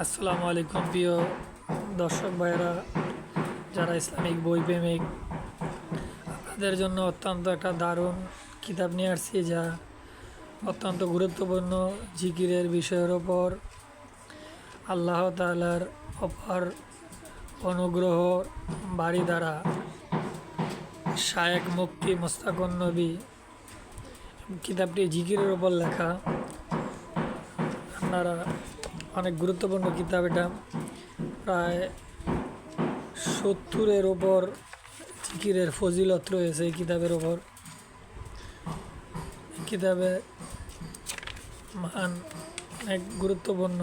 আসসালামু আলাইকুম প্রিয় দর্শক ভাইয়েরা, যারা ইসলামিক বই প্রেমিক, আপনাদের জন্য অত্যন্ত একটা দারুণ কিতাব নিয়ে আসছি, যা অত্যন্ত গুরুত্বপূর্ণ জিকিরের বিষয়ের ওপর। আল্লাহ তাআলার অপার অনুগ্রহ বাড়ি দ্বারা শায়েখ মুফতি মোস্তাকুন নবী, কিতাবটি জিকিরের ওপর লেখা। আপনারা অনেক গুরুত্বপূর্ণ কিতাব এটা, প্রায় 70-এর ওপর জিকিরের ফজিলত রয়েছে এই কিতাবের ওপর। কিতাবে মান অনেক গুরুত্বপূর্ণ।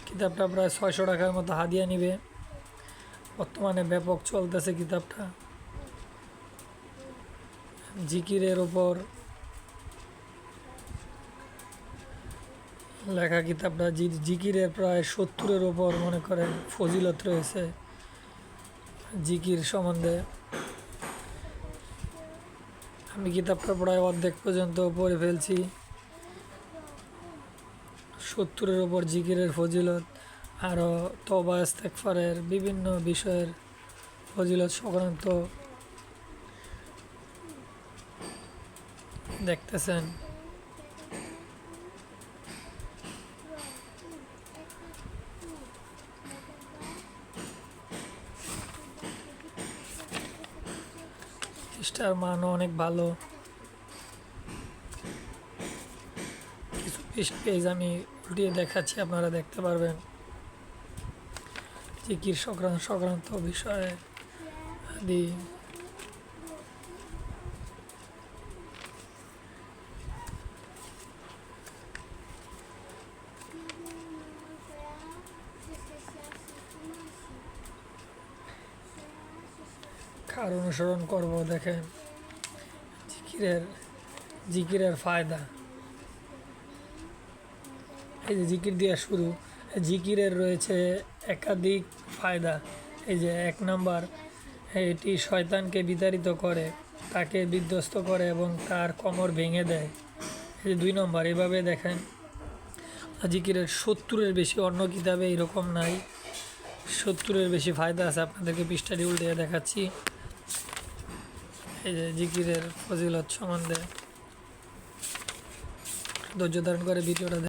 কিতাবটা প্রায় 600 টাকার মতো হাদিয়া নিবে। বর্তমানে ব্যাপক চলতেছে কিতাবটা। জিকিরের ওপর লেখা কিতাবটা, জিকিরের প্রায় 70-এর ওপর মনে করেন ফজিলত রয়েছে জিকির সম্বন্ধে। আমি কিতাবটা প্রায় অর্ধেক পর্যন্ত পড়ে ফেলছি। 70-এর ওপর জিকিরের ফজিলত, আরও তওবা ইস্তেগফারের বিভিন্ন বিষয়ের ফজিলত সংক্রান্ত দেখতেছেন। পৃষ্ঠার মানও অনেক ভালো। কিছু পেজ আমি উল্টিয়ে দেখাচ্ছি, আপনারা দেখতে পারবেন। জিকির সংক্রান্ত বিষয়ে আদি কার অনুসরণ করব, দেখেন জিকিরের ফায়দা। এই যে জিকির দিয়ে শুরু, জিকিরের রয়েছে একাধিক ফায়দা। এই যে 1 নাম্বার, এটি শয়তানকে বিতাড়িত করে, তাকে বিধ্বস্ত করে এবং তার কোমর ভেঙে দেয়। এই যে 2 নম্বর, এভাবে দেখেন জিকিরের 70-এর বেশি, অন্য কিতাবে এরকম নাই। 70-এর বেশি ফায়দা আছে। আপনাদেরকে পৃষ্ঠাটি উল্টে দেখাচ্ছি। এই যে জিকিরের ফজিলত সম্বন্ধে ধৈর্য ধারণ করে ভিডিওটা